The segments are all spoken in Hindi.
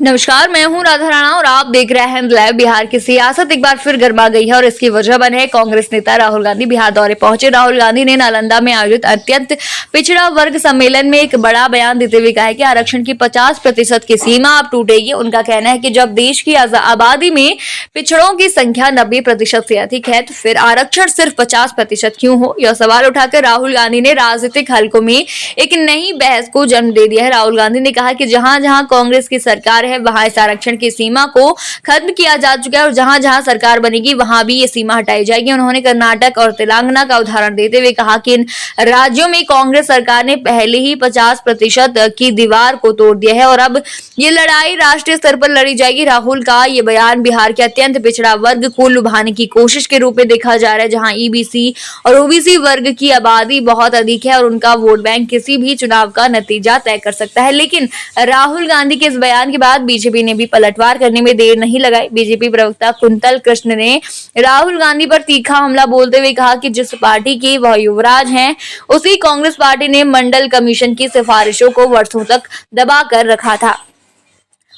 नमस्कार, मैं हूं राधा राणा और आप देख रहे हैं लाइव। बिहार की सियासत एक बार फिर गर्मा गई है और इसकी वजह बने है कांग्रेस नेता राहुल गांधी। बिहार दौरे पहुंचे राहुल गांधी ने नालंदा में आयोजित अत्यंत पिछड़ा वर्ग सम्मेलन में एक बड़ा बयान देते हुए कहा है कि आरक्षण की 50% की सीमा अब टूटेगी। उनका कहना है कि जब देश की आबादी में पिछड़ों की संख्या 90% से अधिक है तो फिर आरक्षण सिर्फ 50% क्यों हो। यह सवाल उठाकर राहुल गांधी ने राजनीतिक हलकों में एक नई बहस को जन्म दे दिया है। राहुल गांधी ने कहा कि जहां जहां कांग्रेस की सरकार है वहां इस आरक्षण की सीमा को खत्म किया जा चुका है और जहां जहां सरकार बनेगी वहां भी ये सीमा हटाई जाएगी। उन्होंने कर्नाटक और तेलंगाना का उदाहरण देते हुए कहा कि इन राज्यों में कांग्रेस सरकार ने पहले ही 50% की दीवार को तोड़ दिया है और अब ये लड़ाई राष्ट्रीय स्तर पर लड़ी जाएगी। राहुल का ये बयान बिहार के अत्यंत पिछड़ा वर्ग को लुभाने की कोशिश के रूप में देखा जा रहा है, जहां ईबीसी और ओबीसी वर्ग की आबादी बहुत अधिक है और उनका वोट बैंक किसी भी चुनाव का नतीजा तय कर सकता है। लेकिन राहुल गांधी के इस बयान के बाद बीजेपी ने भी पलटवार करने में देर नहीं लगाई। बीजेपी प्रवक्ता कुंतल कृष्ण ने राहुल गांधी पर तीखा हमला बोलते हुए कहा कि जिस पार्टी के वह युवराज हैं उसी कांग्रेस पार्टी ने मंडल कमीशन की सिफारिशों को वर्षों तक दबा कर रखा था।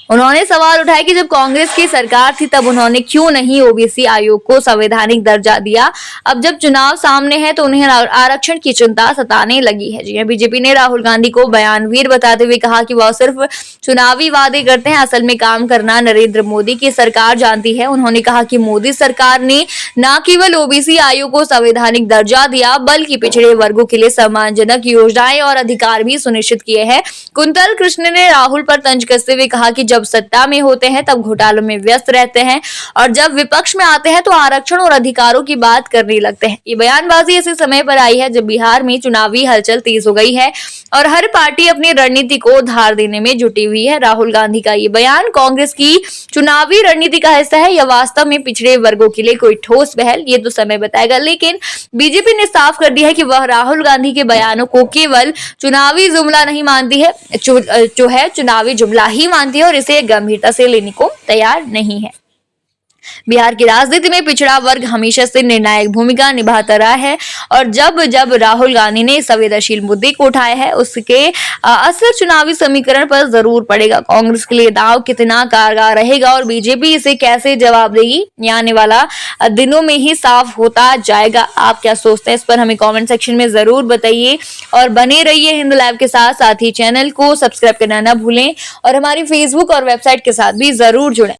उन्होंने सवाल उठाया कि जब कांग्रेस की सरकार थी तब उन्होंने क्यों नहीं ओबीसी आयोग को संवैधानिक दर्जा दिया। अब जब चुनाव सामने है तो उन्हें आरक्षण की चिंता सताने लगी है। जी बीजेपी ने राहुल गांधी को बयानवीर बताते हुए कहा कि वह सिर्फ चुनावी वादे करते हैं, असल में काम करना नरेंद्र मोदी की सरकार जानती है। उन्होंने कहा कि मोदी सरकार ने न केवल ओबीसी आयोग को संवैधानिक दर्जा दिया बल्कि पिछड़े वर्गों के लिए सम्मानजनक योजनाएं और अधिकार भी सुनिश्चित किए हैं। कुंतल कृष्ण ने राहुल पर तंज कसते हुए कहा कि जब सत्ता में होते हैं तब घोटालों में व्यस्त रहते हैं और जब विपक्ष में आते हैं तो आरक्षण और अधिकारों की बात करने लगते हैं। ये बयानबाजी ऐसे समय पर आई है जब बिहार में चुनावी हलचल तेज हो गई है और हर पार्टी अपनी रणनीति को धार देने में जुटी हुई है। राहुल गांधी का ये बयान कांग्रेस की चुनावी रणनीति का हिस्सा है या वास्तव में पिछड़े वर्गों के लिए कोई ठोस पहल, ये तो समय बताएगा। लेकिन बीजेपी ने साफ कर दिया है कि वह राहुल गांधी के बयानों को केवल चुनावी जुमला नहीं मानती है, जो है चुनावी जुमला ही मानती है और इसे गंभीरता से लेने को तैयार नहीं है। बिहार की राजनीति में पिछड़ा वर्ग हमेशा से निर्णायक भूमिका निभाता रहा है और जब जब राहुल गांधी ने संवेदनशील मुद्दे को उठाया है उसके असर चुनावी समीकरण पर जरूर पड़ेगा। कांग्रेस के लिए दांव कितना कारगर रहेगा और बीजेपी इसे कैसे जवाब देगी, ये आने वाला दिनों में ही साफ होता जाएगा। आप क्या सोचते हैं इस पर हमें कमेंट सेक्शन में जरूर बताइए और बने रहिए हिंद लाइव के साथ ही चैनल को सब्सक्राइब करना ना भूलें और हमारी फेसबुक और वेबसाइट के साथ भी जरूर जुड़ें।